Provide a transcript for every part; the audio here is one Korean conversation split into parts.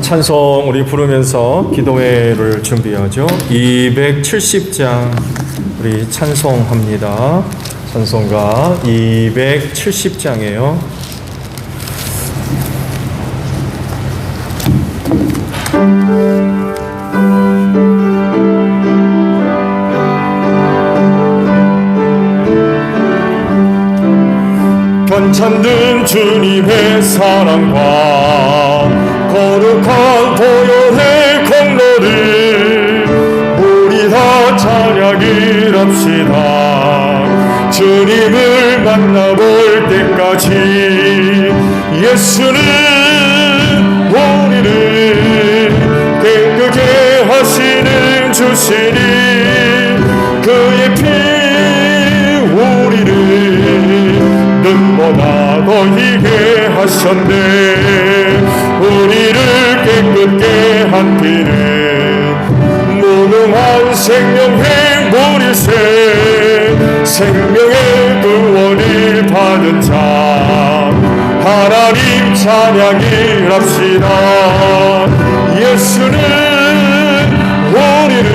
찬송 우리 부르면서 기도회를 준비하죠. 270장 우리 찬송합니다. 찬송가 270장이에요. 편찮는 주님의 사랑과 거룩한 보혈의 공로를 우리 다 찬양을 합시다. 주님을 만나볼 때까지 예수는 우리를 깨끗게 하시는 주시니 그의 피 우리를 눈보다 더 희게 하셨네. 우리를 깨끗게 한 피는 무능한 생명의 보리새 생명의 구원을 받은 자 하나님 찬양을 합시다. 예수는 우리를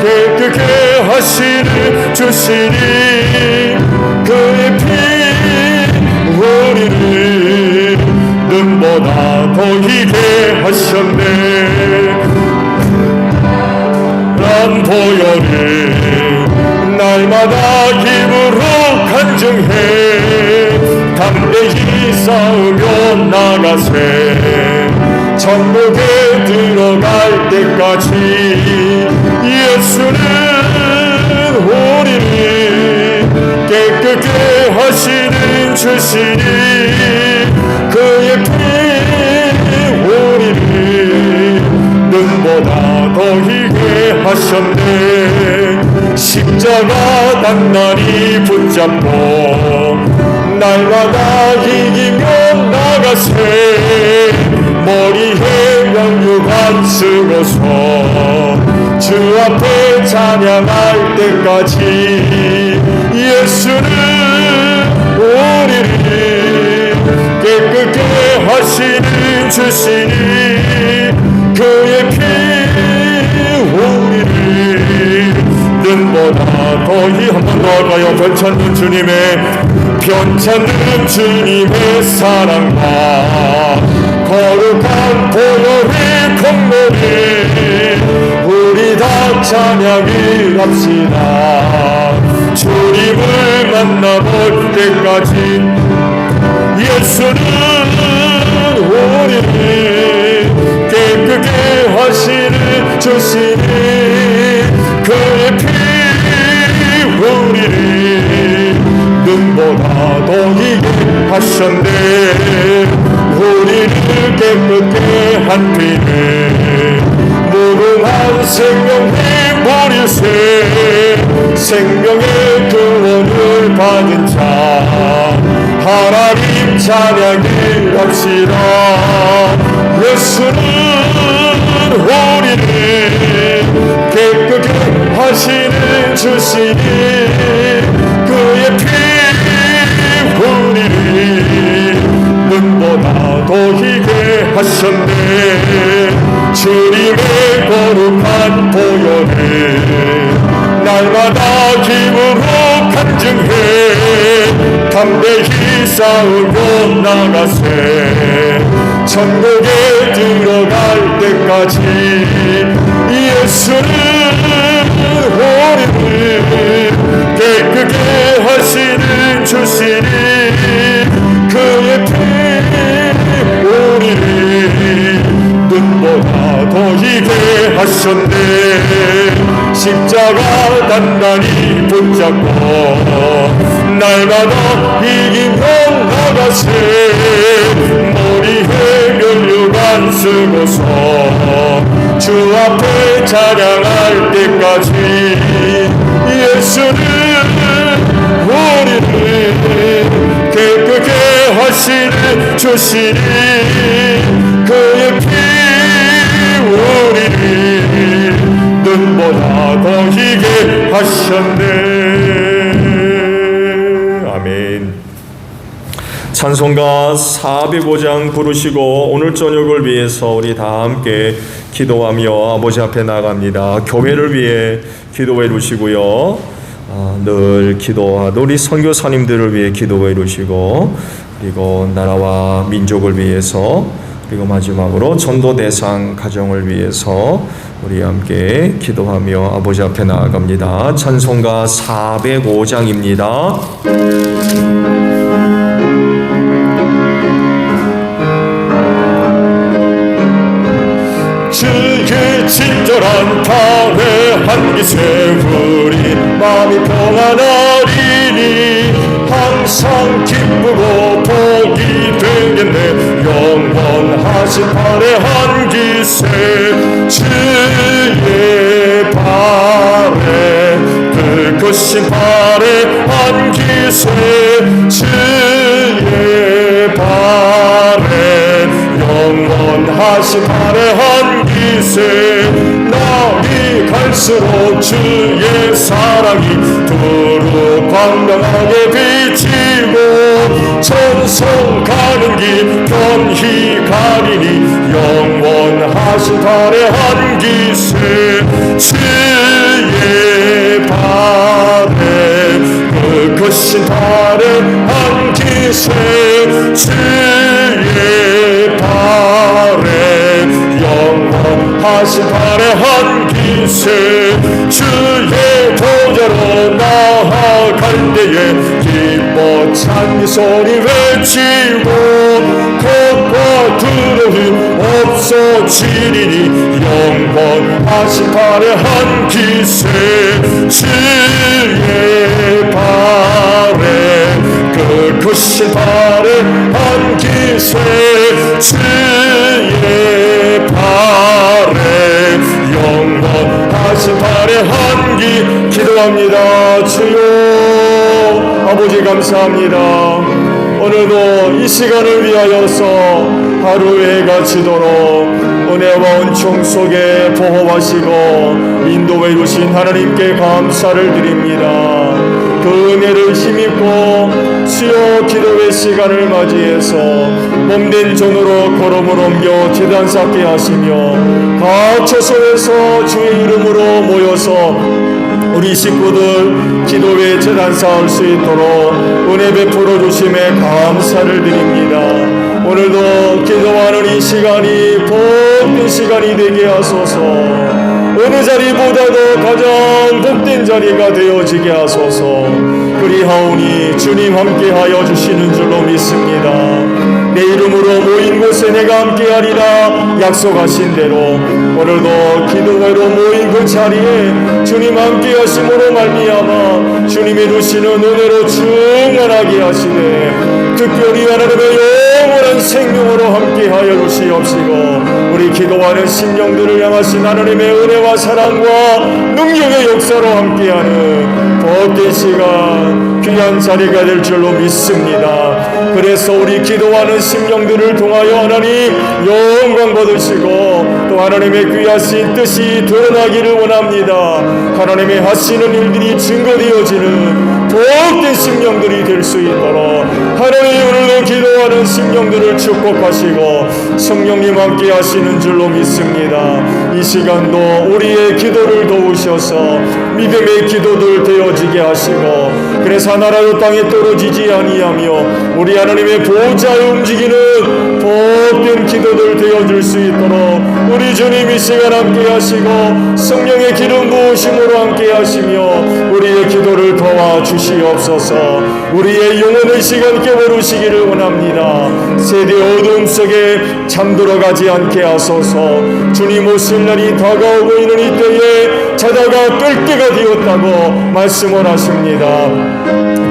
깨끗게 하시는 주시니 그의 피 우리를 눈보다 더 희게 하셨네. 난 보혈을 날마다 힘으로 간증해 담대히 싸우며 나가세. 천국에 들어갈 때까지 예수는 우리를 깨끗게 하시는 주시니 그의 피 우리를 눈보다 더 희게 하셨네. 십자가 단단히 붙잡고 날마다 이기며 나가세. 머리에 영육안 쓰고서 주 앞에 찬양할 때까지 예수는 우리를 깨끗게 하시는 주시니 그의 피 우리를 눈보다 더히 한 번 더 할까요? 편찮는 주님의 사랑과 거룩한 보혈의 공로를 우리 다 찬양을 합시다. 주님을 만나볼 때까지 예수는 우리를 깨끗게 하시는 주시니 그의 피 우리를 눈보다 더 희게 하셨네. 우리를 깨끗게 한 피는 무궁한 생명의 보리새 생명의 구원을 받은 자 하나님 찬양을 합시다. 예수는 우리를 깨끗게 하시는 주시니 그의 피 우리를 눈보다 더 희게 하셨네. 주님의 거룩한 보혈을 날마다 힘으로 간증해 담대히 싸우고 나가세. 천국에 들어갈 때까지 예수는 우리를 깨끗게 하시는 주시니 그의 피 우리를 눈보다 더 희게 하셨네. 십자가 단단히 붙잡고 날마다 이기며 나가세. 머리에 면류관 쓰고서 주 앞에 찬양할 때까지 예수는 우리를 깨끗게 하시는 주시니 그의 피 우리를 눈보다 더 희게 하셨네. 아멘. 찬송가 405장 부르시고 오늘 저녁을 위해서 우리 다 함께 기도하며 아버지 앞에 나갑니다. 교회를 위해 기도해 주시고요. 늘 기도하던 우리 선교사님들을 위해 기도해 주시고, 그리고 나라와 민족을 위해서, 그리고 마지막으로 전도 대상 가정을 위해서 우리 함께 기도하며 아버지 앞에 나아갑니다. 찬송가 405장입니다. 주의 친절한 다회 한기 세우리 마음이 평안하리니 항상 기쁘고 복이 되겠네. 영원하신 발의 한기세 주의 발에 붉으신 발의 한기세 주의 발에 영원하신 발의 한기세 날이 갈수록 주의 사랑이 두루 광명하게 비치고 천성 가는 길 편히 가리니 영원하신 발의 한기세 주의 발에 붉으신 발의 한기세 주의 발에 영원하신 발의 한기세 주의 보좌로 나아갈 때에 기뻐 찬미 소리 외치고 겁과 두려움 없어지리니 영원하신 발의 한기세 주의 발에 굵으신 발의 한기세 주의 발에 영원하신 발의 한기 기도합니다. 주여 아버지 감사합니다. 오늘도 이 시간을 위하여서 하루의 해가 지도록 은혜와 은총 속에 보호하시고 인도해 주신 하나님께 감사를 드립니다. 그 은혜를 힘입고 수요 기도의 시간을 맞이해서 몸된 전으로 걸음을 옮겨 제단 쌓게 하시며 각 처소에서 주의 이름으로 모여서 우리 식구들 기도의 제단 쌓을 수 있도록 은혜 베풀어 주심에 감사를 드립니다. 오늘도 기도하는 이 시간이 복된 시간이 되게 하소서. 어느 자리보다도 가장 복된 자리가 되어지게 하소서. 그리하오니 주님 함께하여 주시는 줄로 믿습니다. 내 이름으로 모인 곳에 내가 함께하리라 약속하신 대로 오늘도 기도회로 모인 그 자리에 주님 함께하심으로 말미암아 주님이 주시는 은혜로 충만하게 하시되 특별히 하나님의 영원한 생명으로 함께하여 주시옵시고 우리 기도하는 심령들을 향하신 하나님의 은혜와 사랑과 능력의 역사로 함께하는 복된 시간 귀한 자리가 될 줄로 믿습니다. 그래서 우리 기도하는 심령들을 통하여 하나님 영광 받으시고 또 하나님의 귀하신 뜻이 드러나기를 원합니다. 하나님의 하시는 일들이 증거되어지는 복된 심령들이 될 수 있도록 하나님 오늘도 기도하는 심령들을 축복하시고 성령님 함께 하시는 줄로 믿습니다. 이 시간도 우리의 기도를 도우셔서 믿음의 기도들 되어지게 하시고 그래서 나라도 땅에 떨어지지 아니하며 우리 하나님의 보좌에 움직이는 복된 기도들 되어질 수 있도록 우리 주님 이 시간 함께 하시고 성령의 기름 부으심으로 함께 하시며 우리의 기도를 도와주시옵소서. 우리의 영혼의 시간 깨워주시기를 원합니다. 세대 어둠 속에 잠들어가지 않게 하소서. 주님 오실 날이 다가오고 있는 이때에 자다가 뜰 때가 되었다고 말씀을 하십니다.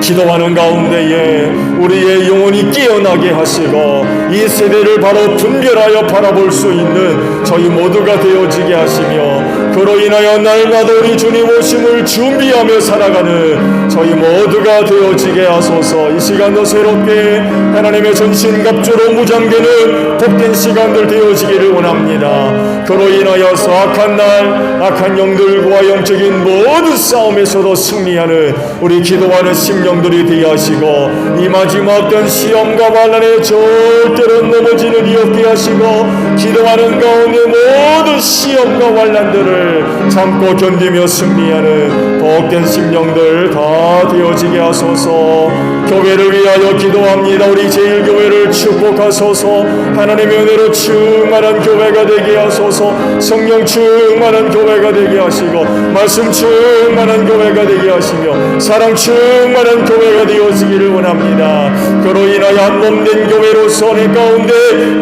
기도하는 가운데에 우리의 영혼이 깨어나게 하시고 이 세대를 바로 분별하여 바라볼 수 있는 저희 모두가 되어지게 하시며 그로 인하여 날마다 우리 주님 오심을 준비하며 살아가는 저희 모두가 되어지게 하소서. 이 시간도 새롭게 하나님의 전신갑주로 무장되는 복된 시간들 되어지기를 원합니다. 그로 인하여서 악한 날 악한 영들과 영적인 모든 싸움에서도 승리하는 우리 기도하는 심령들이 되게 하시고, 이 마지막 된 시험과 환난에 절대로 넘어지는 이 없게 하시고, 기도하는 가운데 모든 시험과 환난들을 참고 견디며 승리하는 복된 심령들 다 되어지게 하소서. 교회를 위하여 기도합니다. 우리 제일교회를 축복하소서. 하나님의 은혜로 충만한 교회가 되게 하소서. 성령 충만한 교회가 되게 하시고, 말씀 충만한 교회가 되게 하시며, 사랑 충만한 교회가 되어지기를 원합니다. 그로 인하여 한몸된 교회로서 내 가운데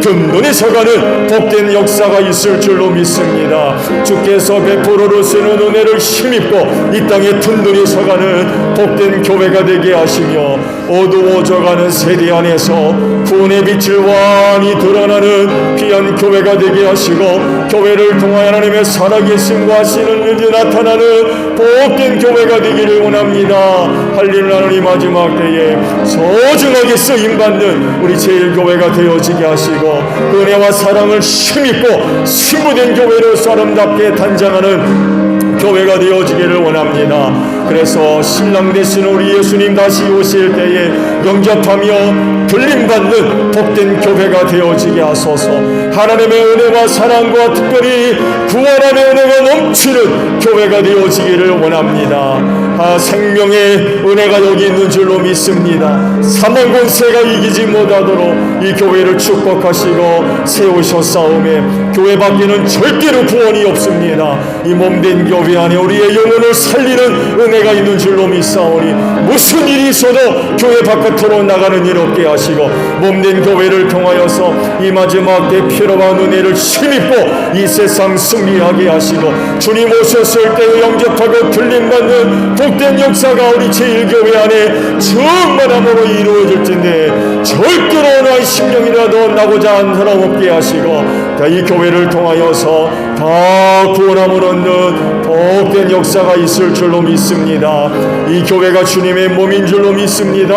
든든히 서가는 복된 역사가 있을 줄로 믿습니다. 주께서 베풀어 쓰는 은혜를 힘입고 이 땅에 든든히 서가는 복된 교회가 되게 하시며, 어두워져가는 세대 안에서 구원의 빛을 완히 드러나는 귀한 교회가 되게 하시고, 교회를 통하여 하나님의 살아계심과 하시는 일이 나타나는 복된 교회가 되기를 원합니다. 할렐루야. 하나님 마지막 때에 소중하게 쓰임받는 우리 제일교회가 되어지게 하시고, 그 은혜와 사랑을 힘입고 신부된 교회로서 아름답게 단장하는 교회가 되어지기를 원합니다. 그래서 신랑 되시는 우리 예수님 다시 오실 때에 영접하며 들림받는 복된 교회가 되어지게 하소서. 하나님의 은혜와 사랑과 특별히 구원의 은혜가 넘치는 교회가 되어지기를 원합니다. 생명의 은혜가 여기 있는 줄로 믿습니다. 사망 권세가 이기지 못하도록 이 교회를 축복하시고 세우셨사오매, 교회 밖에는 절대로 구원이 없습니다. 이 몸된 교회 안에 우리의 영혼을 살리는 은혜가 있는 줄로 믿사오니, 무슨 일이 있어도 교회 바깥으로 나가는 일 없게 하시고, 몸된 교회를 통하여서 이 마지막 때 필요한 은혜를 힘입고 이 세상 승리하게 하시고, 주님 오셨을 때 영접하고 들림받는 복된 역사가 우리 제일교회 안에 충만함으로 이루어질진데, 절대로 어느 심령이라도 나고자 한 사람 없게 하시고, 이 교회를 통하여서 다 구원함을 얻는 복된 역사가 있을 줄로 믿습니다. 이 교회가 주님의 몸인 줄로 믿습니다.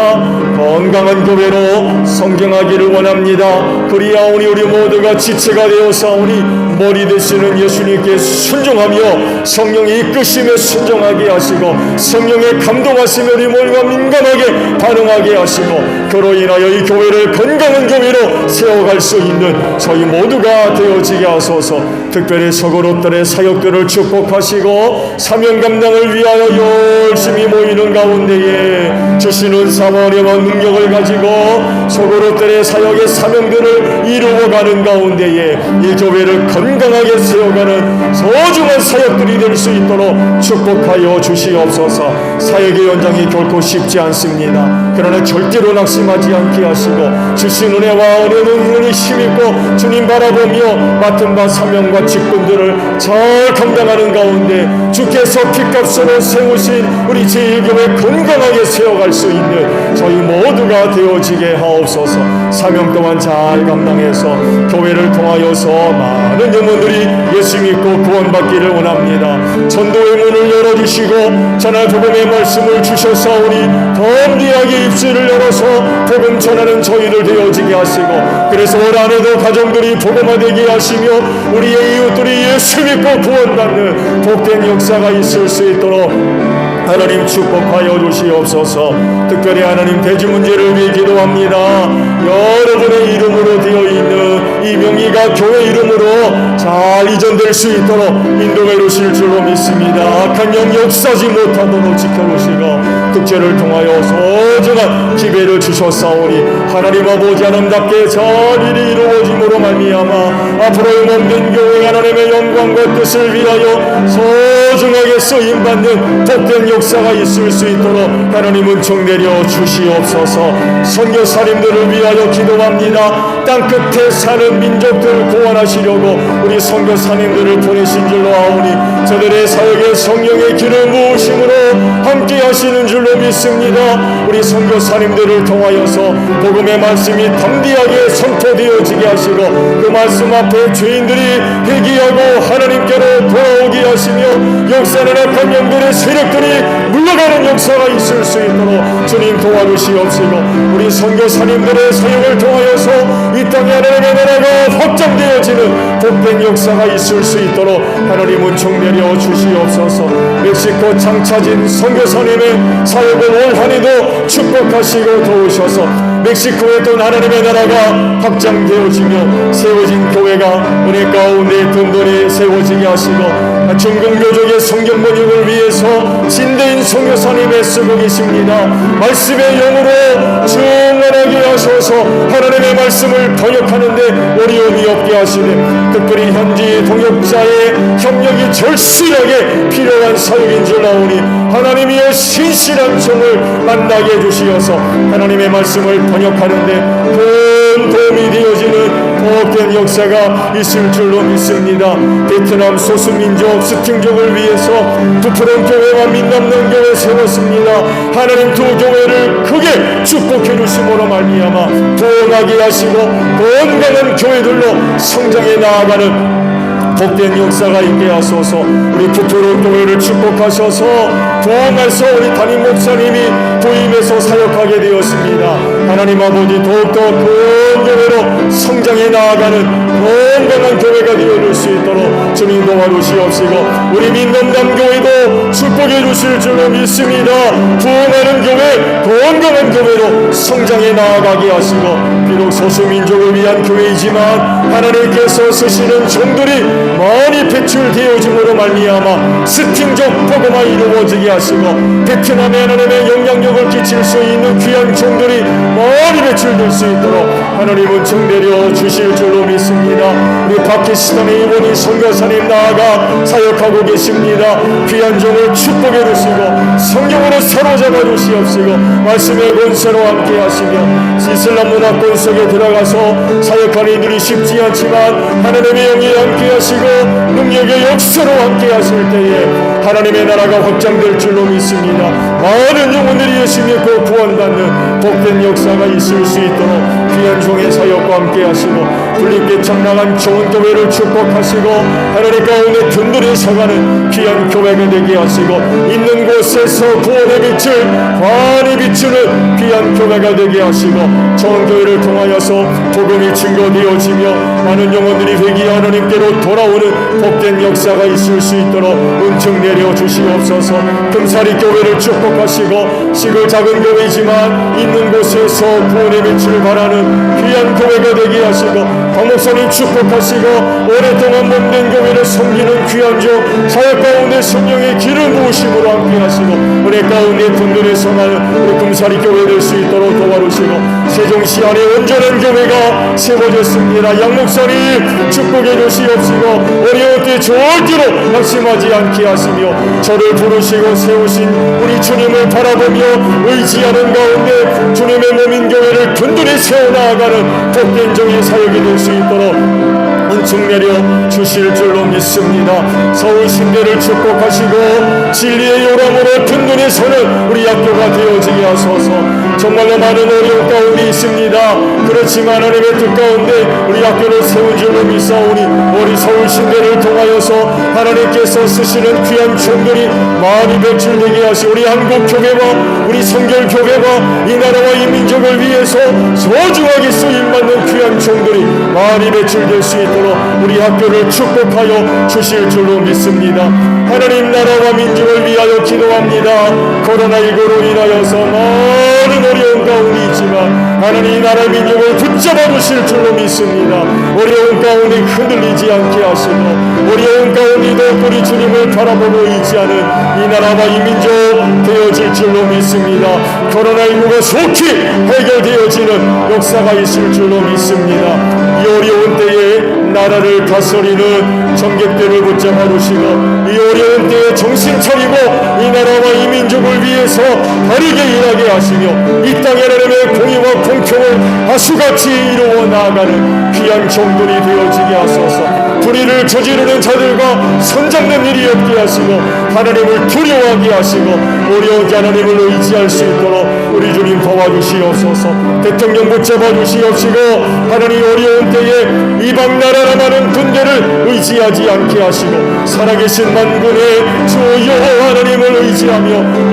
건강한 교회로 성경하기를 원합니다. 그리하오니 우리 모두가 지체가 되어사오니 머리 되시는 예수님께 순종하며 성령의 이끄심에 순종하게 하시고, 성령의 감동하시며 우리 모두가 민감하게 반응하게 하시고, 그로 인하여 이 교회를 건강한 교회로 세워갈 수 있는 저희 모두가 되어지게 하소서. 특별히 서구롯들의 사역들을 축복하시고, 사명 감당을 위하여 열심히 모이는 가운데에 주시는 사모님과 능력을 가지고 서구롯들의 사역의 사명들을 이루어가는 가운데에 이 교회를 건강하게 세워가는 소중한 사역들이 될 수 있도록 축복하여 주시옵소서. 사역의 연장이 결코 쉽지 않습니다. 그러나 절대로 낙심하지 않게 하시고, 주신 은혜와 은혜는 힘있고 주님 바라보며 맡은 바 사명과 직분들을 잘 감당하는 가운데 주께서 피값으로 세우신 우리 제일교회 건강하게 세워갈 수 있는 저희 모두가 되어지게 하옵소서. 사명 또한 잘 감당해서 교회를 통하여서 많은 영혼들이 예수 믿고 구원받기를 원합니다. 전도의 문을 열어주시고 전할 복음의 말씀을 주셨사오니 덤비하게 입술을 열어서 복음 전하는 저희를 되어지게 하시고, 그래서 올 한해도 가정들이 복음화되게 하시며 우리의 이웃들이 예수 믿고 구원받는 복된 역사가 있을 수 있도록 하나님 축복하여 주시옵소서. 특별히 하나님 대지 문제를 위해 기도합니다. 여러분의 이름으로 되어 있는 이 명의가 교회 이름으로 잘 이전될 수 있도록 인도해 주실 줄로 믿습니다. 악한 영 역사지 못하도록 지켜주시고, 특제를 통하여 소중한 기회를 주셨사오니 하나님 아버지 아름답게 잘 일이 이루어짐으로 말미암아 앞으로의 몸된 교회 하나님의 영광과 뜻을 위하여 소중하게 쓰임받는 복된 역사가 있을 수 있도록 하나님 은총 내려 주시옵소서. 선교사님들을 위하여 기도합니다. 땅끝에 사는 민족들을 구원하시려고 우리 선교사님들을 보내신 줄로 아오니 저들의 사역에 성령의 기름 부으심으로 함께 하시는 줄로 믿습니다. 우리 선교사님들을 통하여서 복음의 말씀이 담대하게 선포되어지게 하시고 그 말씀 앞에 죄인들이 회개하고 하나님께로 돌아오게 하시며 역사는 악한 영들의 세력들이 물러가는 역사가 있을 수 있도록 주님 도와주시옵시고 우리 선교사님들의 사역을 통하여서 이 땅에 하나님의 나라가 확장되어지는 복된 역사가 있을 수 있도록 하나님 은총 내려 주시옵소서. 멕시코 장차진 선교사님의 사역을 올 한해도 축복하시고 도우셔서 멕시코에 또 하나님의 나라가 확장되어지며 세워진 교회가 은혜 가운데 든든히 세워지게 하시고 중공교족의 성경 번역을 위해서 진대인 선교사님 애쓰고 계십니다. 말씀의 영으로 충만하게 하셔서 하나님의 말씀을 번역하는데 어려움이 없게 하시네. 특별히 현지 동역자의 협력이 절실하게 필요한 사역인 줄 아오니 하나님이여 신실한 종을 만나게 해주시어서 하나님의 말씀을 번역하는데 큰 도움이 되어지는 복된 역사가 있을 줄로 믿습니다. 베트남 소수민족 스팅족을 위해서 부푸른 교회와 민남는 교회 세웠습니다. 하나님 두 교회를 크게 축복해 주심으로 말미암아 부흥하게 하시고 건강한 교회들로 성장해 나아가는 복된 역사가 있게 하소서. 우리 부푸른 교회를 축복하셔서 부흥해서 우리 담임 목사님이 부임해서 사역하게 되었습니다. 하나님 아버지 더욱더 큰 교회로 성장해 나아가는 건강한 교회가 되어줄 수 있도록 주님 도와주시옵시고 우리 민남담 교회도 축복해 주실 줄로 믿습니다. 부흥하는 교회, 건강한 교회로 성장해 나아가게 하시고 비록 소수민족을 위한 교회이지만 하나님께서 쓰시는 종들이 많이 배출되어짐으로 말미암아 스팅족 복음화 이루어지게 하시고 베트남에 하나님의 영향력을 끼칠 수 있는 귀한 종들이 많이 배출될 수 있도록 하나님은 정내려 주실 줄로 믿습니다. 우리 파키스탄의 이번이 선교사님 나아가 사역하고 계십니다. 귀한 종을 축복해 주시고 성경으로 사로잡아 주시옵시고 말씀의 권세로 함께 하시며 이슬람 문화권 속에 들어가서 사역하는 이들이 쉽지 않지만 하나님의 영이 함께 하시고 능력의 역사로 함께 하실 때에 하나님의 나라가 확장될 줄로 믿습니다. 많은 영혼들이 예수 믿고 구원받는 복된 역사가 있을 수 있도록 귀한 종의 사역과 함께 하시고 불림께 청량한 좋은 교회를 축복하시고 하나님 가운데 든든히 서가는 귀한 교회가 되게 하시고 있는 곳에서 구원의 빛을 환히 비추는 귀한 교회가 되게 하시고 좋은 교회를 통하여서 복음이 증거되어지며 많은 영혼들이 회개 하나님께로 돌아오는 복된 역사가 있을 수 있도록 은총 내려 주시옵소서. 금사리 교회를 축복하시고 시골 작은 교회이지만 있는 곳에서 구원의 빛을 발하는 귀한 교회가 되게 하시고 박목사님 축복하시고 오랫동안 몸된 교회를 섬기는 귀한 종 사역 가운데 성령의 기름 부으심으로 함께 하시고 은혜 가운데 든든히 성하는 우리 금사리 교회 될 수 있도록 도와주시고 세종시 안에 온전한 교회가 세워졌습니다. 양목사님 축복해 주시옵시고 어려울 때 절대로 낙심하지 않게 하시며 저를 부르시고 세우신 우리 주님을 바라보며 의지하는 가운데 주님의 몸인 교회를 든든히 세워나가는 복된 종의 사역이 될 수 있도록 은총 내려 주실 줄로 믿습니다. 서울 신대를 축복하시고 진리의 요람으로 든든히 서는 우리 학교가 되어지게 하소서. 정말로 많은 어려움 가운데 있습니다. 그렇지만 하나님의 뜻 가운데 우리 학교를 세운 줄로 믿사오니 우리 서울 신대를 통하여서 하나님께서 쓰시는 귀한 종들이 많이 배출되게 하시고 우리 한국 교회와 우리 성결 교회와 이 나라와 이 민족을 위해서 소중하게 쓰임받는 귀한 종들이 많이 배출될 수 있도록 우리 학교를 축복하여 주실 줄로 믿습니다. 하나님 나라와 민족을 위하여 기도합니다. 코로나19로 인하여서 많은 어려운 가운데 있지만 하나님 이 나라 민족을 붙잡아 주실 줄로 믿습니다. 어려운 가운데 흔들리지 않게 하시고 어려운 가운데도 우리 주님을 바라보고 의지하는 이 나라와 이 민족 되어질 줄로 믿습니다. 코로나19가 속히 해결되어지는 역사가 있을 줄로 믿습니다. 이 어려운 때에 나라를 다스리는 정객들을 붙잡아 주시고 이 어려운 때에 정신 차리고 이 나라와 이 민족을 위해서 바르게 일하게 하시며 이 땅에 하나님의 하나님의 공의와 공평을 하수같이 이루어 나아가는 귀한 종들이 되어지게 하소서. 불의를 저지르는 자들과 손잡는 일이 없게 하시고 하나님을 두려워하게 하시고 어려운 하나님을 의지할 수 있도록 우리 주님 도와주시옵소서. 대통령 붙잡아 주시옵시고 하나님 어려운 때에 이방 나라나 많은 군대를 의지하지 않게 하시고 살아계신 만군의 주 여호와 하나님을 의지하며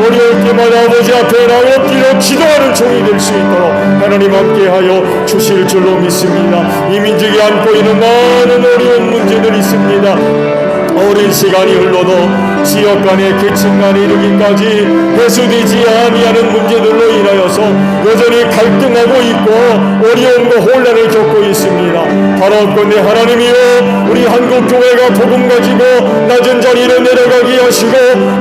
어려울 때마다 아버지 앞에 나와 엎드려 기도하는 종이 될 수 있도록 하나님 함께하여 주실 줄로 믿습니다. 이 민족이 안고 있는 많은 어려운 문제들이 있습니다. 오랜 시간이 흘러도 지역 간의 계층 간에 이르기까지 해소되지 아니하는 문제들로 인하여서 여전히 갈등하고 있고 어려움과 혼란을 겪고 있습니다. 바라옵건대 하나님이여 우리 한국교회가 복음 가지고 낮은 자리로 내려가게 하시고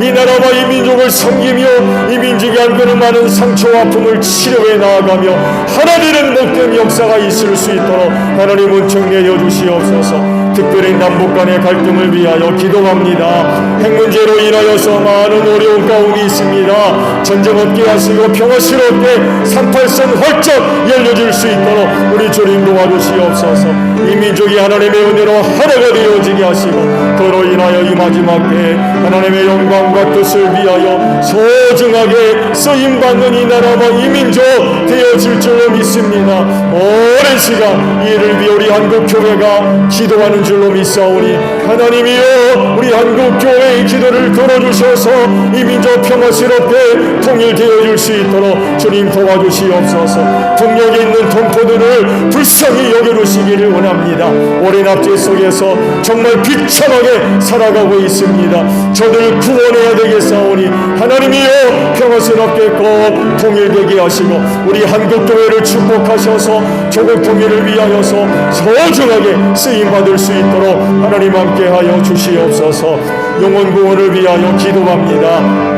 이 나라와 이 민족을 섬기며 이 민족이 안고는 많은 상처와 아픔을 치료해 나아가며 하나 되는 복된 역사가 있을 수 있도록 하나님 은총 내려 주시옵소서. 특별히 남북 간의 갈등을 위하여 기도합니다. 핵 문제로 인하여서 많은 어려움 가운데 있습니다. 전쟁 없게 하시고 평화스럽게 38선 활짝 열려질 수 있도록 우리 주님 도와주시옵소서. 이 민족이 하나님의 은혜로 하나가 되어지게 하시고 그로 인하여 이 마지막 때 하나님의 영광과 뜻을 위하여 소중하게 쓰임받는 이 나라와 이 민족 되어질 줄로 믿습니다. 오랜 시간 이를 위해 우리 한국교회가 기도하는 줄로 믿사오니 하나님이여 우리 한국교회의 기도를 들어주셔서 이 민족 평화스럽게 통일되어질 수 있도록 주님 도와주시옵소서. 북녘에 있는 동포들을 불쌍히 여겨주시기를 원합니다. 오랜 압제 속에서 정말 비참하게 살아가고 있습니다. 저들 구원해야 되겠사오니 하나님이여 평화스럽게 꼭 통일되게 하시고 우리 한국교회를 축복하셔서 조국 통일을 위하여서 소중하게 쓰임받을 수 있도록 하나님 함께하여 주시옵소서. 영혼 구원을 위하여 기도합니다.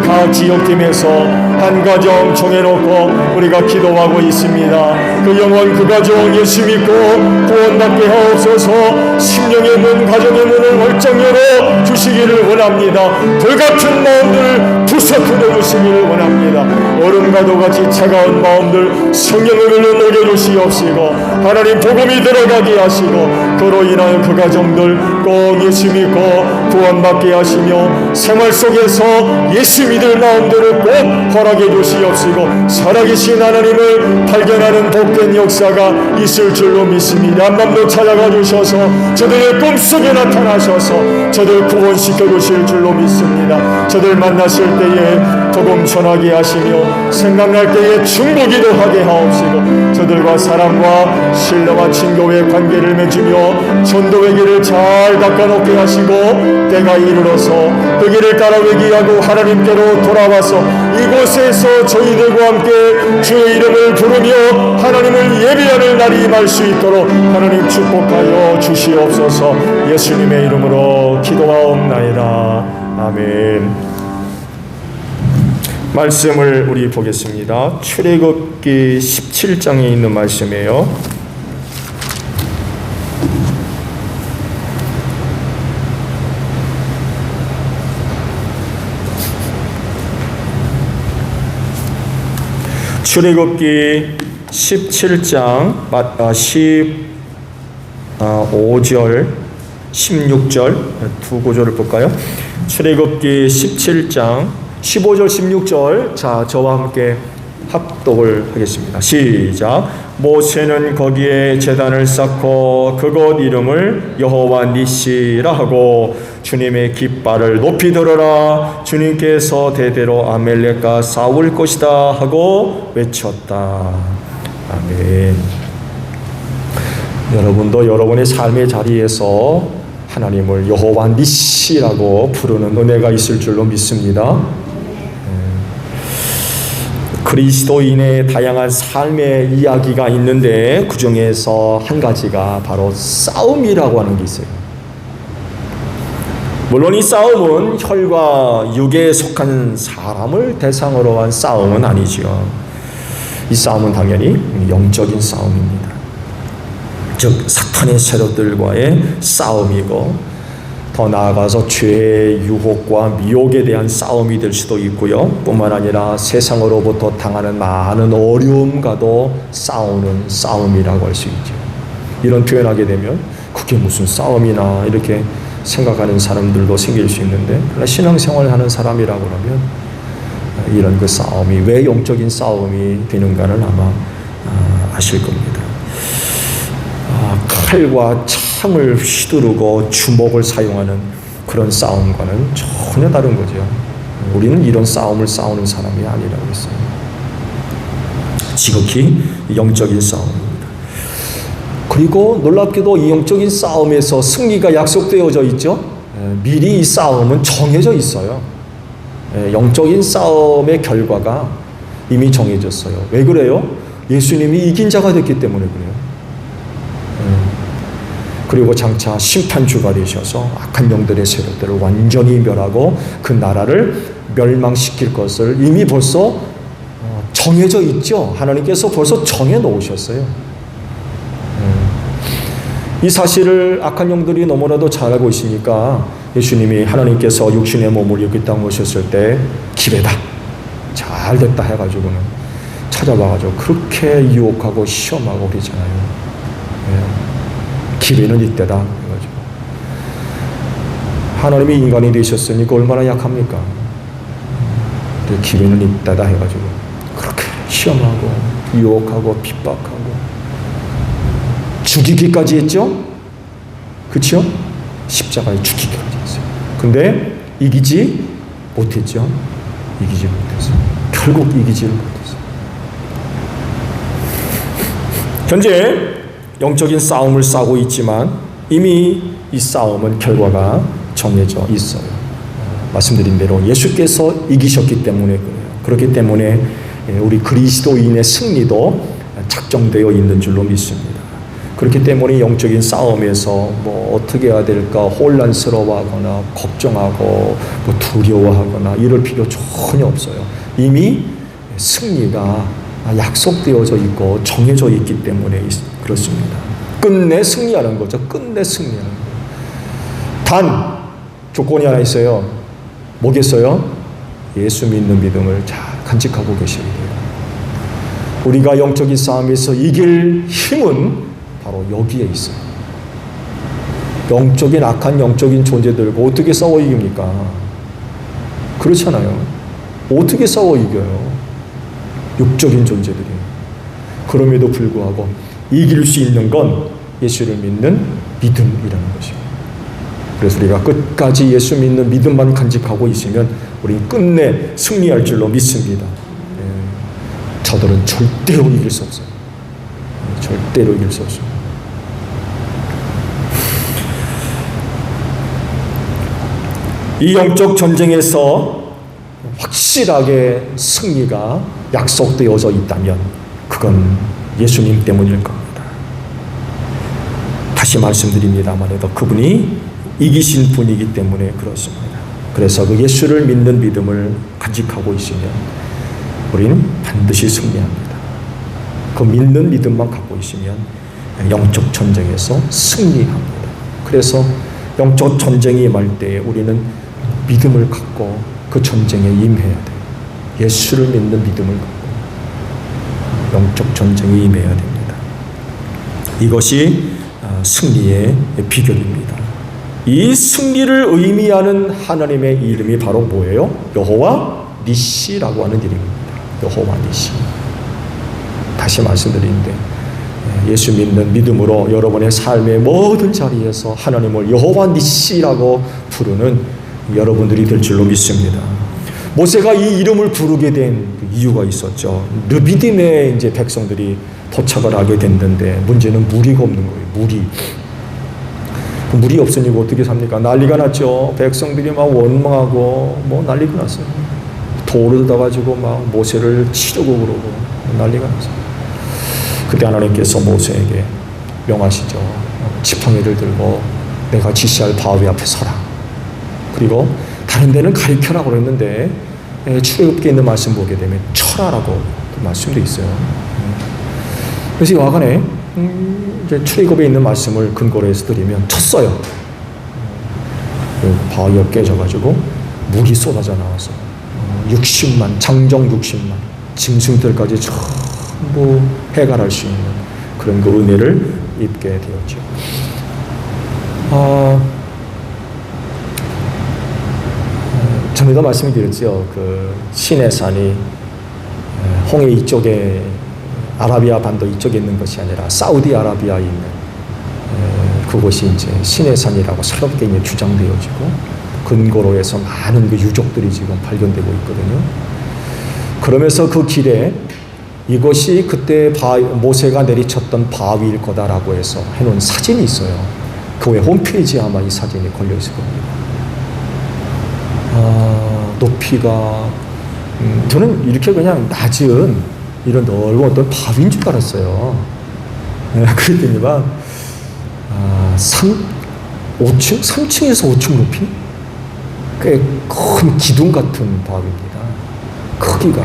각 지역팀에서 한 가정 정해놓고 우리가 기도하고 있습니다. 그 영혼 그 가정 예수 믿고 구원받게 하옵소서. 심령의 문 가정의 문을 활짝 열어 주시기를 원합니다. 돌같은 마음들 부서뜨려 주시기를 원합니다. 얼음과도 같이 차가운 마음들 성령의 물로 녹여주시옵시고 하나님 복음이 들어가게 하시고 그로 인하여 그 가정들 꼭 예수 믿고 구원받게 하시며 생활 속에서 예수 믿을 마음들을 꼭 허락해 주시옵시고 살아계신 하나님을 발견하는 복된 역사가 있을 줄로 믿습니다. 한밤도 찾아가 주셔서 저들의 꿈속에 나타나셔서 저들 구원시켜 주실 줄로 믿습니다. 저들 만나실 때에 복음 전하게 하시며 생각날 때에 중보기도 하게 하옵시고 저들과 사랑과 신령한 친교의 관계를 맺으며 전도의 길을 잘 닦아놓게 하시고 때가 이르러서 그 길을 따라 회개하고 하나님께로 돌아와서 이곳에서 저희들과 함께 주의 이름을 부르며 하나님을 예배하는 날이 임할 수 있도록 하나님 축복하여 주시옵소서. 예수님의 이름으로 기도하옵나이다. 아멘. 말씀을 우리 보겠습니다. 출애굽기 17장에 있는 말씀이에요. 출애굽기 17장 15절 16절 두 구절을 볼까요? 출애굽기 17장 15절 16절 자 저와 함께 합독을 하겠습니다. 시작. 모세는 거기에 제단을 쌓고 그곳 이름을 여호와 니시라 하고 주님의 깃발을 높이 들어라 주님께서 대대로 아멜렉과 싸울 것이다 하고 외쳤다. 아멘. 여러분도 여러분의 삶의 자리에서 하나님을 여호와 니시라고 부르는 은혜가 있을 줄로 믿습니다. 그리스도인의 다양한 삶의 이야기가 있는데 그 중에서 한 가지가 바로 싸움이라고 하는 게 있어요. 물론 이 싸움은 혈과 육에 속한 사람을 대상으로 한 싸움은 아니죠. 이 싸움은 당연히 영적인 싸움입니다. 즉 사탄의 세력들과의 싸움이고 더 나아가서 죄의 유혹과 미혹에 대한 싸움이 될 수도 있고요. 뿐만 아니라 세상으로부터 당하는 많은 어려움과도 싸우는 싸움이라고 할 수 있죠. 이런 표현하게 되면 그게 무슨 싸움이나 이렇게 생각하는 사람들도 생길 수 있는데, 그러나 신앙생활을 하는 사람이라고 하면 이런 그 싸움이 왜 영적인 싸움이 되는가를 아마 아실 겁니다. 칼과 창을 휘두르고 주먹을 사용하는 그런 싸움과는 전혀 다른 거죠. 우리는 이런 싸움을 싸우는 사람이 아니라고 했어요. 지극히 영적인 싸움입니다. 그리고 놀랍게도 이 영적인 싸움에서 승리가 약속되어져 있죠. 미리 이 싸움은 정해져 있어요. 영적인 싸움의 결과가 이미 정해졌어요. 왜 그래요? 예수님이 이긴 자가 됐기 때문에 그래요. 그리고 장차 심판주가 되셔서 악한 영들의 세력들을 완전히 멸하고 그 나라를 멸망시킬 것을 이미 벌써 정해져 있죠. 하나님께서 벌써 정해 놓으셨어요. 이 사실을 악한 영들이 너무나도 잘 알고 있으니까 예수님이 하나님께서 육신의 몸을 여기 땅에 오셨을 때 기회다, 잘 됐다 해가지고는 찾아와가지고 그렇게 유혹하고 시험하고 그러잖아요. 기회는 이때다 해가지고. 하나님이 인간이 되셨으니까 얼마나 약합니까? 기회는 이때다 해가지고 그렇게 시험하고 유혹하고 핍박하고 죽이기까지 했죠? 그렇죠? 십자가에 죽이기까지 했어요. 근데 이기지 못했죠? 이기지 못했어요. 결국 이기지를 못했어요. 현재 영적인 싸움을 싸우고 있지만 이미 이 싸움은 결과가 정해져 있어요. 말씀드린 대로 예수께서 이기셨기 때문에 그래요. 그렇기 때문에 우리 그리스도인의 승리도 작정되어 있는 줄로 믿습니다. 그렇기 때문에 영적인 싸움에서 뭐 어떻게 해야 될까 혼란스러워하거나 걱정하고 뭐 두려워하거나 이럴 필요 전혀 없어요. 이미 승리가 약속되어져 있고 정해져 있기 때문에 그렇습니다. 끝내 승리하는 거죠. 끝내 승리하는 거예요. 단 조건이 하나 있어요. 뭐겠어요? 예수 믿는 믿음을 잘 간직하고 계셔야 돼요. 우리가 영적인 싸움에서 이길 힘은 바로 여기에 있어요. 영적인 악한 영적인 존재들과 어떻게 싸워 이깁니까? 그렇잖아요. 어떻게 싸워 이겨요? 육적인 존재들이. 그럼에도 불구하고 이길 수 있는 건 예수를 믿는 믿음이라는 것이에요. 그래서 우리가 끝까지 예수 믿는 믿음만 간직하고 있으면 우리는 끝내 승리할 줄로 믿습니다. 저들은 절대로 이길 수 없어요. 절대로 이길 수 없어요. 이 영적 전쟁에서 확실하게 승리가 약속되어져 있다면 그건 예수님 때문일 겁니다. 다시 말씀드립니다만에도 그분이 이기신 분이기 때문에 그렇습니다. 그래서 그 예수를 믿는 믿음을 간직하고 있으면 우리는 반드시 승리합니다. 그 믿는 믿음만 갖고 있으면 영적 전쟁에서 승리합니다. 그래서 영적 전쟁이 임할 때에 우리는 믿음을 갖고 그 전쟁에 임해야 돼요. 예수를 믿는 믿음을 갖고 영적 전쟁에 임해야 됩니다. 이것이 승리의 비결입니다. 이 승리를 의미하는 하나님의 이름이 바로 뭐예요? 여호와 니시라고 하는 이름입니다. 여호와 니시. 다시 말씀드리는데 예수 믿는 믿음으로 여러분의 삶의 모든 자리에서 하나님을 여호와 니시라고 부르는 여러분들이 될 줄로 믿습니다. 모세가 이 이름을 부르게 된 이유가 있었죠. 르비딤에 이제 백성들이 도착을 하게 됐는데 문제는 무리가 없는 거예요. 물이 없으니 어떻게 삽니까? 난리가 났죠. 백성들이 막 원망하고 뭐 난리가 났어요. 돌을 닫아가지고 막 모세를 치려고 그러고 난리가 났어요. 그때 하나님께서 모세에게 명하시죠. 지팡이를 들고 내가 지시할 바위 앞에 서라. 그리고 다른 데는 가리켜라고 그랬는데 출애굽기에 있는 말씀 보게 되면 철하라고 말씀도 있어요. 그래서 여하간에 이제 출애굽에 있는 말씀을 근거로 해서 드리면 쳤어요. 바위가 깨져가지고 물이 쏟아져 나와서 60만, 장정 60만 짐승들까지 전부 해갈할 수 있는 그런 그 은혜를 입게 되었죠. 전에도 말씀드렸죠. 그 시내산이 홍해 이쪽에 아라비아 반도 이쪽에 있는 것이 아니라 사우디아라비아에 있는 그곳이 이제 시내산이라고 새롭게 이제 주장되어지고 근거로 해서 많은 그 유적들이 지금 발견되고 있거든요. 그러면서 그 길에 이것이 그때 모세가 내리쳤던 바위일 거다라고 해서 해놓은 사진이 있어요. 교회 홈페이지에 아마 이 사진이 걸려 있을 겁니다. 높이가 저는 이렇게 그냥 낮은 이런 넓은 어떤 바위인 줄 알았어요. 그랬더니만 5층? 3층에서 5층 높이? 꽤 큰 기둥 같은 바위입니다. 크기가.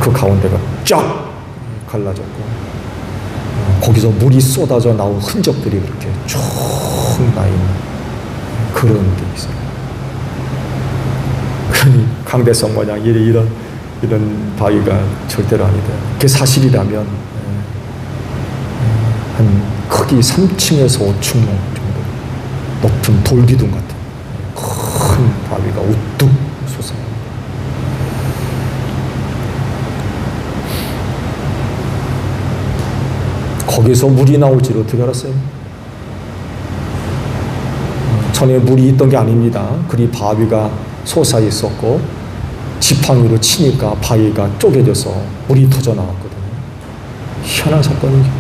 그 가운데가 쫙 갈라졌고 거기서 물이 쏟아져 나온 흔적들이 그렇게 쭉 나 있는 그런 게 있어요. 그러니 강대성 모양 이런 바위가 절대로 아니다. 그게 사실이라면 한 크기 3층에서 5층 정도 높은 돌기둥 같은 큰 바위가 우뚝 솟아요. 거기서 물이 나올 줄 어떻게 알았어요? 전에 물이 있던 게 아닙니다. 그리 바위가 솟아 있었고 지팡이로 치니까 바위가 쪼개져서 물이 터져 나왔거든요. 희한한 사건이죠.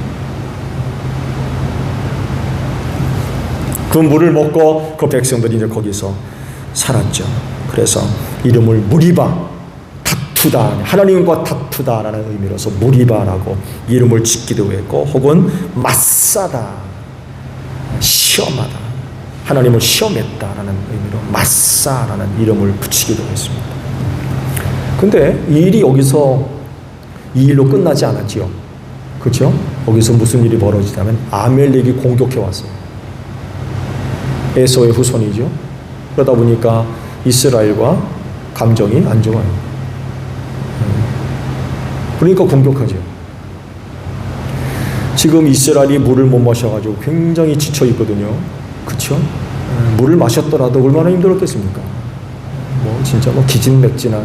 그 물을 먹고 그 백성들이 이제 거기서 살았죠. 그래서 이름을 무리바, 다투다, 하나님과 다투다라는 의미로서 무리바라고 이름을 짓기도 했고, 혹은 맞사다, 시험하다, 하나님을 시험했다라는 의미로 맞사라는 이름을 붙이기도 했습니다. 근데 이 일이 여기서 이 일로 끝나지 않았지요. 그렇죠? 여기서 무슨 일이 벌어지냐면 아멜렉이 공격해 왔어요. 에서의 후손이죠. 그러다 보니까 이스라엘과 감정이 안 좋아요. 그러니까 공격하죠. 지금 이스라엘이 물을 못 마셔가지고 굉장히 지쳐 있거든요. 그렇죠? 물을 마셨더라도 얼마나 힘들었겠습니까? 진짜 기진맥진한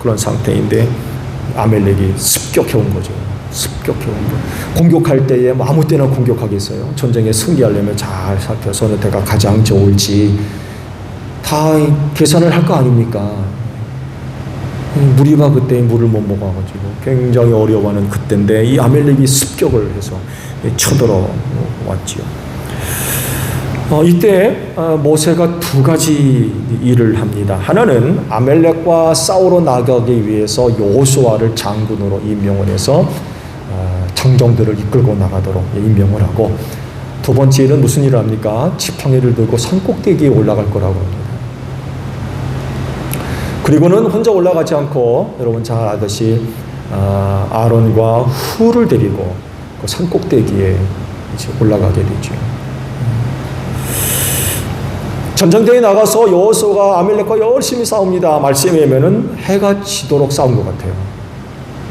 그런 상태인데 아멜렉이 습격해온 거죠. 습격해온 거. 공격할 때에 아무 때나 공격하겠어요. 전쟁에 승리하려면 잘 살펴서 어느 때가 가장 좋을지 다 계산을 할 거 아닙니까? 무리가 그때 물을 못 먹어가지고 굉장히 어려워하는 그때인데 이 아멜렉이 습격을 해서 쳐들어왔지요. 이때 모세가 두 가지 일을 합니다. 하나는 아멜렉과 싸우러 나가기 위해서 여호수아를 장군으로 임명을 해서 장정들을 이끌고 나가도록 임명을 하고, 두 번째 일은 무슨 일을 합니까? 지팡이를 들고 산꼭대기에 올라갈 거라고 합니다. 그리고는 혼자 올라가지 않고 여러분 잘 아듯이 아론과 훌을 데리고 그 산꼭대기에 이제 올라가게 되죠. 전쟁터에 나가서 여호수아가 아멜렉과 열심히 싸웁니다. 말씀에 의하면은 해가 지도록 싸운 것 같아요.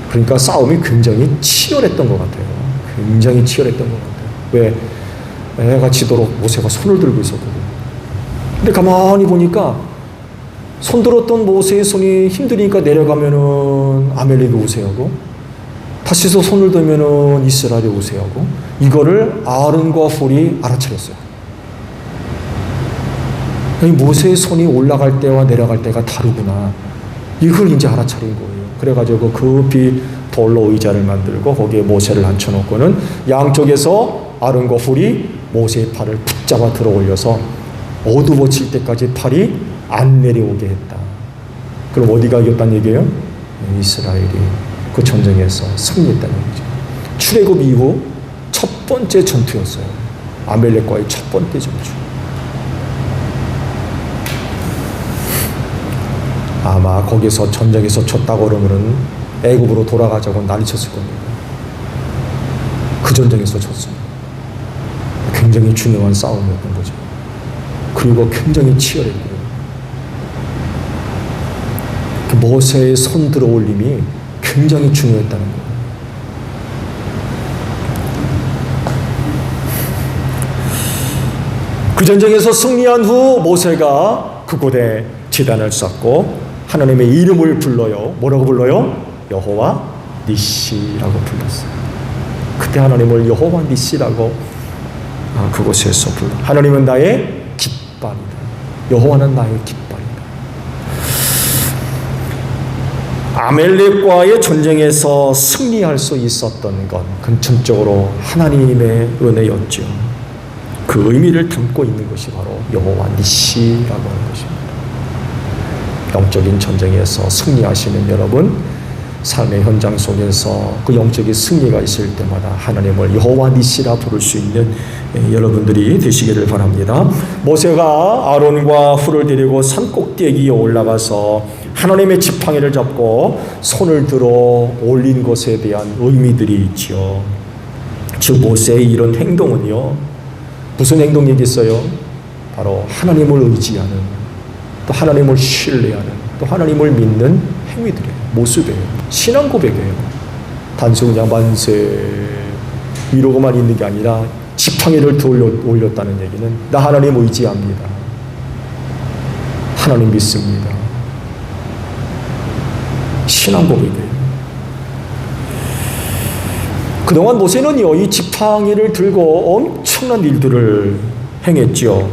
그러니까 싸움이 굉장히 치열했던 것 같아요. 굉장히 치열했던 것 같아요. 왜? 해가 지도록 모세가 손을 들고 있었거든요. 근데 가만히 보니까 손 들었던 모세의 손이 힘드니까 내려가면은 아멜렉이 우세하고, 다시서 손을 들면은 이스라엘이 우세하고, 이거를 아론과 훌이 알아차렸어요. 모세의 손이 올라갈 때와 내려갈 때가 다르구나. 이걸 이제 알아차린 거예요. 그래가지고 급히 돌로 의자를 만들고 거기에 모세를 앉혀놓고는 양쪽에서 아론과 훌이 모세의 팔을 붙잡아 들어 올려서 어두워질 때까지 팔이 안 내려오게 했다. 그럼 어디가 이겼다는 얘기예요? 이스라엘이 그 전쟁에서 승리했다는 얘기죠. 출애굽 이후 첫 번째 전투였어요. 아멜렉과의 첫 번째 전투. 아마 거기서 전쟁에서 졌다고 그러면은 애굽으로 돌아가자고 난리쳤을 겁니다. 그 전쟁에서 졌습니다. 굉장히 중요한 싸움이었던 거죠. 그리고 굉장히 치열했고요. 그 모세의 손 들어 올림이 굉장히 중요했다는 거예요. 그 전쟁에서 승리한 후 모세가 그곳에 제단을 쌓고 하나님의 이름을 불러요. 뭐라고 불러요? 여호와 니시라고 불렀어요. 그때 하나님을 여호와 니시라고 그곳에서 불러. 하나님은 나의 깃발이다. 여호와는 나의 깃발이다. 아멜렉과의 전쟁에서 승리할 수 있었던 건 근본적으로 하나님의 은혜였죠. 그 의미를 담고 있는 것이 바로 여호와 니시라고 하는 것입니다. 영적인 전쟁에서 승리하시는 여러분, 삶의 현장 속에서 그 영적인 승리가 있을 때마다 하나님을 여호와 니시라 부를 수 있는 여러분들이 되시기를 바랍니다. 모세가 아론과 훌을 데리고 산 꼭대기에 올라가서 하나님의 지팡이를 잡고 손을 들어 올린 것에 대한 의미들이 있죠. 즉 모세의 이런 행동은요, 무슨 행동이겠어요? 바로 하나님을 의지하는, 또 하나님을 신뢰하는, 또 하나님을 믿는 행위들이에요. 모습이에요. 신앙 고백이에요. 단순 그냥 만세 이러고만 있는 게 아니라 지팡이를 올렸다는 얘기는 나 하나님 의지합니다. 하나님 믿습니다. 신앙 고백이에요. 그동안 모세는요, 이 지팡이를 들고 엄청난 일들을 행했죠.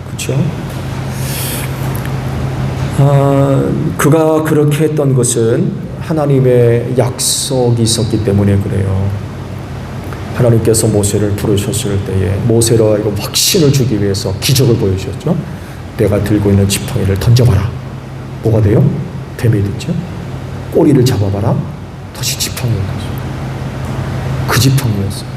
그렇죠? 그가 그렇게 했던 것은 하나님의 약속이 있었기 때문에 그래요. 하나님께서 모세를 부르셨을 때에 모세로 하여금 확신을 주기 위해서 기적을 보여주셨죠. 내가 들고 있는 지팡이를 던져봐라. 뭐가 돼요? 뱀이 됐죠. 꼬리를 잡아봐라. 다시 지팡이가 되죠. 그 지팡이였어요.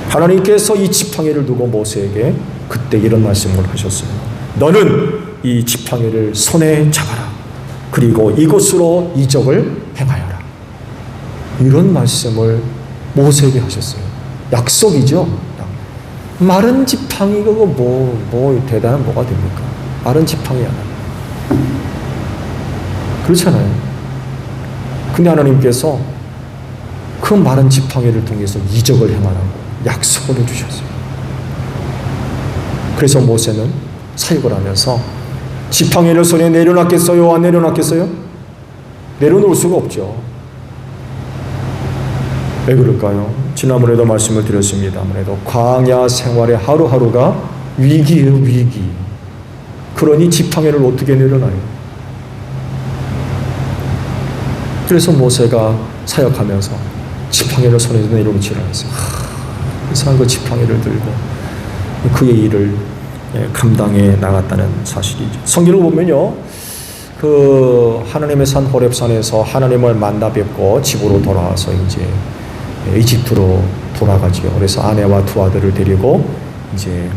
하나님께서 이 지팡이를 두고 모세에게 그때 이런 말씀을 하셨어요. 너는 이 지팡이를 손에 잡아라. 그리고 이곳으로 이적을 행하여라. 이런 말씀을 모세에게 하셨어요. 약속이죠. 마른 지팡이가 뭐 대단한 뭐가 됩니까? 마른 지팡이 하나. 그렇잖아요. 근데 하나님께서 그 마른 지팡이를 통해서 이적을 행하라고 약속을 해주셨어요. 그래서 모세는 사역을 하면서 지팡이를 손에 내려놨겠어요? 안 내려놨겠어요? 내려놓을 수가 없죠. 왜 그럴까요? 지난번에도 말씀을 드렸습니다. 아무래도 광야 생활의 하루하루가 위기예요, 위기. 그러니 지팡이를 어떻게 내려놔요? 그래서 모세가 사역하면서 지팡이를 손에 내려놓지 않았어요. 이상한 그 지팡이를 들고 그의 일을 감당해 나갔다는 사실이죠. 성경을 보면요, 그 하나님의 산 호렙산에서 하나님을 만나 뵙고 집으로 돌아와서 이제 이집트로 돌아가죠. 그래서 아내와 두 아들을 데리고 이제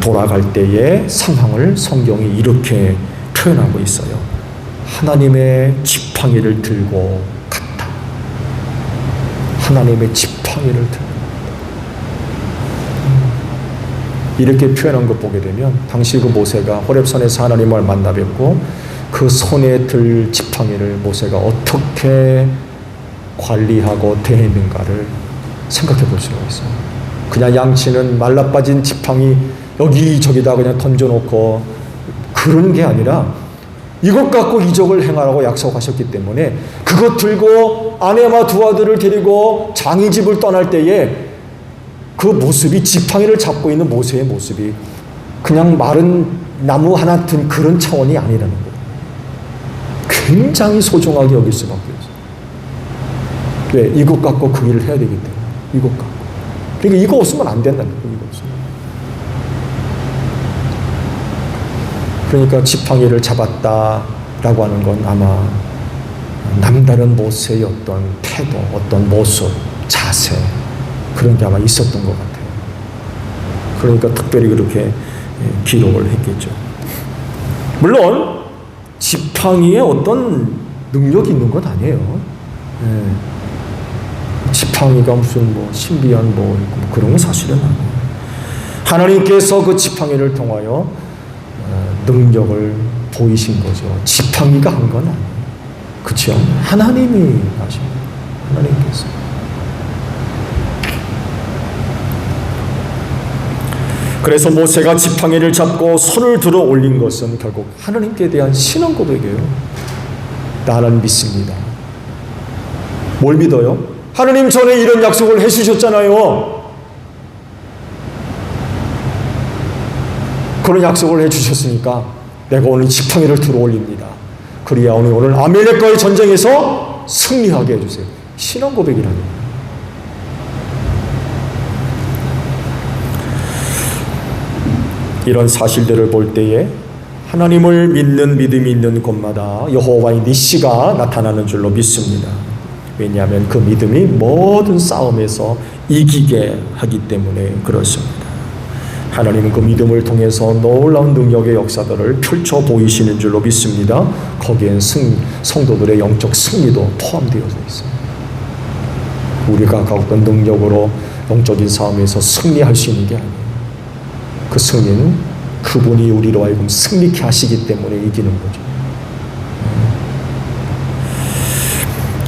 돌아갈 때의 상황을 성경이 이렇게 표현하고 있어요. 하나님의 지팡이를 들고 갔다. 하나님의 지팡이를 들고 이렇게 표현한 것 보게 되면 당시 그 모세가 호렙산에서 하나님을 만나 뵙고 그 손에 들 지팡이를 모세가 어떻게 관리하고 대했는가를 생각해 볼 수가 있어요. 그냥 양치는 말라빠진 지팡이 여기저기다 그냥 던져놓고 그런 게 아니라 이것 갖고 이적을 행하라고 약속하셨기 때문에 그것 들고 아내와 두 아들을 데리고 장이집을 떠날 때에 그 모습이 지팡이를 잡고 있는 모세의 모습이 그냥 마른 나무 하나 든 그런 차원이 아니라는 거예요. 굉장히 소중하게 여길 수밖에 없어요. 왜? 이것 갖고 그 일을 해야 되기 때문에. 이것 갖고. 그러니까 이거 없으면 안 된다는 거예요. 이거 없으면. 그러니까 지팡이를 잡았다라고 하는 건 아마 남다른 모세의 어떤 태도, 어떤 모습, 자세 그런 게 아마 있었던 것 같아요. 그러니까 특별히 그렇게 기록을 했겠죠. 물론 지팡이에 어떤 능력이 있는 건 아니에요. 지팡이가 무슨 뭐 신비한 뭐 그런 건 사실은 아니에요. 하나님께서 그 지팡이를 통하여 능력을 보이신 거죠. 지팡이가 한 건 아니에요. 그렇죠? 하나님이 하십니다. 하나님께서. 그래서 모세가 지팡이를 잡고 손을 들어 올린 것은 결국 하나님께 대한 신앙 고백이에요. 나는 믿습니다. 뭘 믿어요? 하나님 전에 이런 약속을 해주셨잖아요. 그런 약속을 해주셨으니까 내가 오늘 지팡이를 들어 올립니다. 그래야 오늘 아멜렉과의 전쟁에서 승리하게 해주세요. 신앙 고백이라는 거예요. 이런 사실들을 볼 때에 하나님을 믿는 믿음이 있는 곳마다 여호와의 니시가 나타나는 줄로 믿습니다. 왜냐하면 그 믿음이 모든 싸움에서 이기게 하기 때문에 그렇습니다. 하나님은 그 믿음을 통해서 놀라운 능력의 역사들을 펼쳐 보이시는 줄로 믿습니다. 거기엔 성도들의 영적 승리도 포함되어져 있습니다. 우리가 갖고 있는 능력으로 영적인 싸움에서 승리할 수 있는 게 아니에요. 그 승리는 그분이 우리로 하여금 승리케 하시기 때문에 이기는 거죠.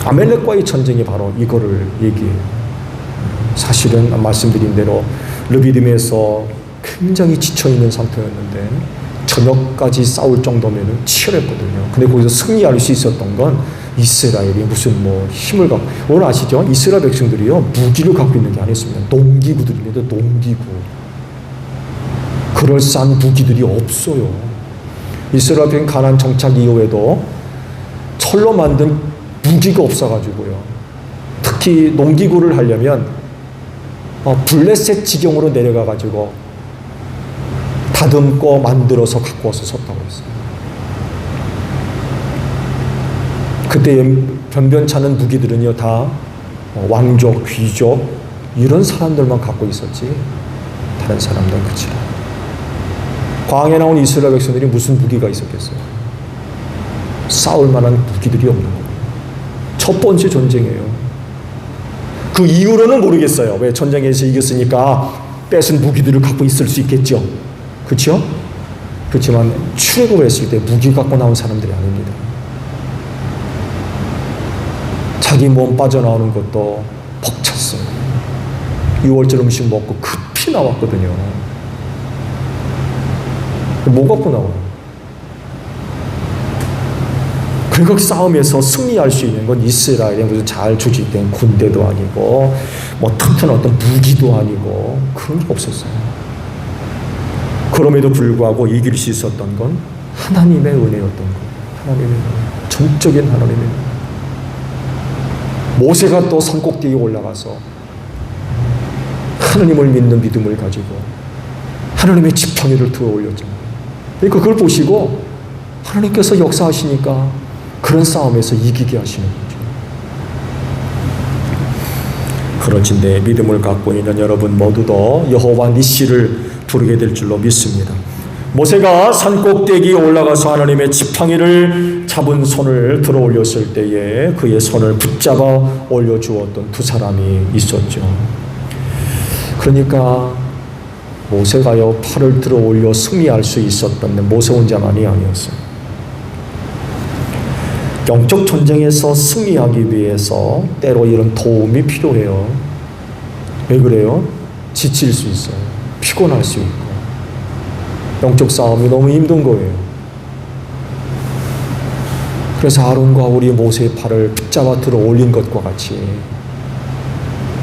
아멜렉과의 전쟁이 바로 이거를 얘기해요. 사실은 말씀드린 대로 르비딤에서 굉장히 지쳐있는 상태였는데 저녁까지 싸울 정도면 치열했거든요. 근데 거기서 승리할 수 있었던 건 이스라엘이 무슨 힘을 갖고, 오늘 아시죠? 이스라엘 백성들이요 무기를 갖고 있는 게 아니었습니다. 농기구들입니다. 농기구. 그럴싸한 무기들이 없어요. 이스라엘 백성 가나안 정착 이후에도 철로 만든 무기가 없어가지고요. 특히 농기구를 하려면 블레셋 지경으로 내려가가지고 다듬고 만들어서 갖고 와서 썼다고 했어요. 그때 변변찮은 무기들은요 다 왕족, 귀족 이런 사람들만 갖고 있었지 다른 사람들은 그치. 광야에 나온 이스라엘 백성들이 무슨 무기가 있었겠어요? 싸울 만한 무기들이 없는 거예요. 첫 번째 전쟁이에요. 그 이후로는 모르겠어요. 왜 전쟁에서 이겼으니까 뺏은 무기들을 갖고 있을 수 있겠죠. 그렇죠? 그렇지만 출애굽했을 때 무기 갖고 나온 사람들이 아닙니다. 자기 몸 빠져나오는 것도 벅찼어요. 6월절 음식 먹고 급히 나왔거든요. 뭐 갖고 나와요? 그러니까 싸움에서 승리할 수 있는 건 이스라엘의 무슨 잘 조직된 군대도 아니고 튼튼한 어떤 무기도 아니고 그런 게 없었어요. 그럼에도 불구하고 이길 수 있었던 건 하나님의 은혜였던 거예요. 하나님의 은혜. 전적인 하나님의 은혜. 모세가 또 산꼭대기에 올라가서 하나님을 믿는 믿음을 가지고 하나님의 지팡이를 들어 올렸잖아요. 그러니까 그걸 보시고 하나님께서 역사하시니까 그런 싸움에서 이기게 하시는 거죠. 그런데 믿음을 갖고 있는 여러분 모두도 여호와 니시를 부르게 될 줄로 믿습니다. 모세가 산꼭대기에 올라가서 하나님의 지팡이를 잡은 손을 들어 올렸을 때에 그의 손을 붙잡아 올려주었던 두 사람이 있었죠. 그러니까 모세가요 팔을 들어 올려 승리할 수 있었던 모세 혼자만이 아니었어요. 영적 전쟁에서 승리하기 위해서 때로 이런 도움이 필요해요. 왜 그래요? 지칠 수 있어요. 피곤할 수 있고 영적 싸움이 너무 힘든 거예요. 그래서 아론과 우리 모세의 팔을 붙잡아 들어 올린 것과 같이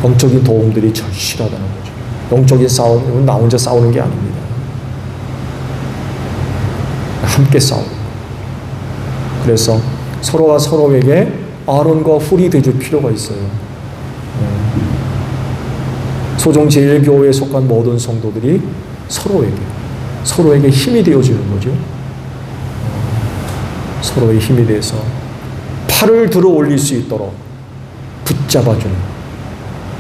영적인 도움들이 절실하다는 거죠. 영적인 싸움은 나 혼자 싸우는 게 아닙니다. 함께 싸우는 거예요. 그래서 서로가 서로에게 아론과 훌이 되줄 필요가 있어요. 소종 제1교회에 속한 모든 성도들이 서로에게 힘이 되어주는 거죠. 서로의 힘이 돼서 팔을 들어 올릴 수 있도록 붙잡아주는,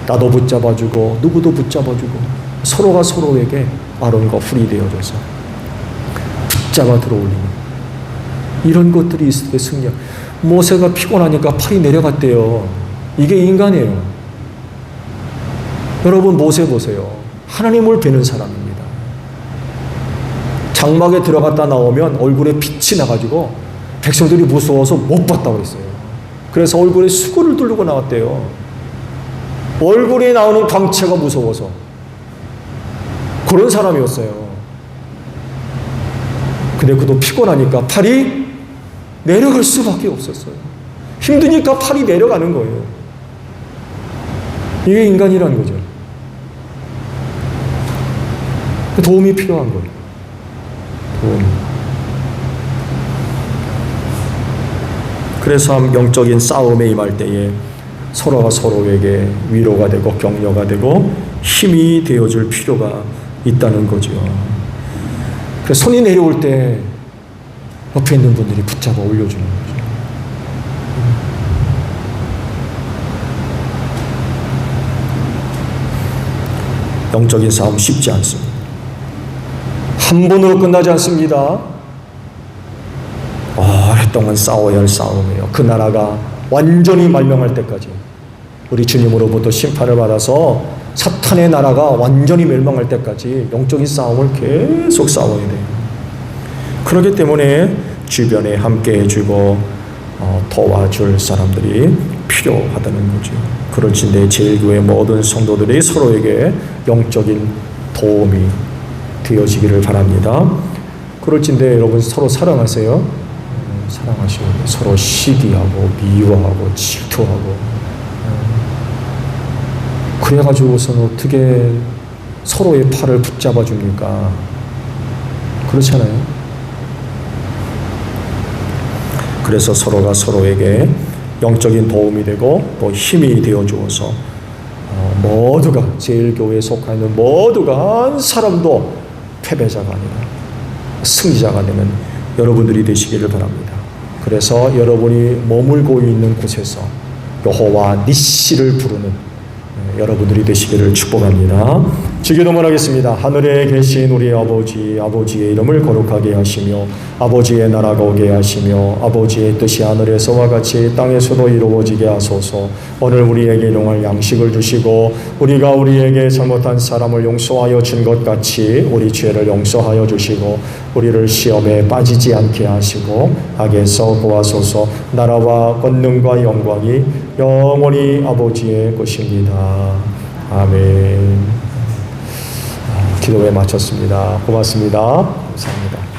나도 붙잡아주고 누구도 붙잡아주고 서로가 서로에게 아론과 훌이 되어줘서 붙잡아 들어 올리는 이런 것들이 있을 때 승리. 모세가 피곤하니까 팔이 내려갔대요. 이게 인간이에요. 여러분 모세 보세요. 하나님을 뵈는 사람입니다. 장막에 들어갔다 나오면 얼굴에 빛이 나가지고 백성들이 무서워서 못 봤다고 그랬어요. 그래서 얼굴에 수건을 두르고 나왔대요. 얼굴에 나오는 광채가 무서워서. 그런 사람이었어요. 근데 그도 피곤하니까 팔이 내려갈 수밖에 없었어요. 힘드니까 팔이 내려가는 거예요. 이게 인간이라는 거죠. 도움이 필요한 거예요. 도움. 그래서 영적인 싸움에 임할 때에 서로가 서로에게 위로가 되고 격려가 되고 힘이 되어줄 필요가 있다는 거죠. 그래서 손이 내려올 때 옆에 있는 분들이 붙잡아 올려주는 거죠. 영적인 싸움 쉽지 않습니다. 한 번으로 끝나지 않습니다. 오랫동안 싸워야 할 싸움이에요. 그 나라가 완전히 말명할 때까지 우리 주님으로부터 심판을 받아서 사탄의 나라가 완전히 멸망할 때까지 영적인 싸움을 계속 싸워야 돼요. 그렇기 때문에 주변에 함께 해주고 도와줄 사람들이 필요하다는 거죠. 그럴진데 제일교회 모든 성도들이 서로에게 영적인 도움이 되어지기를 바랍니다. 그럴진데 여러분 서로 사랑하세요. 사랑하시고 서로 시기하고 미워하고 질투하고 그래가지고서는 어떻게 서로의 팔을 붙잡아 줍니까? 그렇잖아요. 그래서 서로가 서로에게 영적인 도움이 되고 또 힘이 되어 주어서 모두가 제일교회에 속하는 모두가 한 사람도 패배자가 아니라 승리자가 되는 여러분들이 되시기를 바랍니다. 그래서 여러분이 머물고 있는 곳에서 여호와 니시를 부르는 여러분들이 되시기를 축복합니다. 주기도문 하겠습니다. 하늘에 계신 우리 아버지, 아버지의 이름을 거룩하게 하시며 아버지의 나라가 오게 하시며 아버지의 뜻이 하늘에서와 같이 땅에서도 이루어지게 하소서. 오늘 우리에게 일용할 양식을 주시고 우리가 우리에게 잘못한 사람을 용서하여 준 것 같이 우리 죄를 용서하여 주시고 우리를 시험에 빠지지 않게 하시고 악에서 구하소서. 나라와 권능과 영광이 영원히 아버지의 것입니다. 아멘. 기도에 마쳤습니다. 고맙습니다. 감사합니다.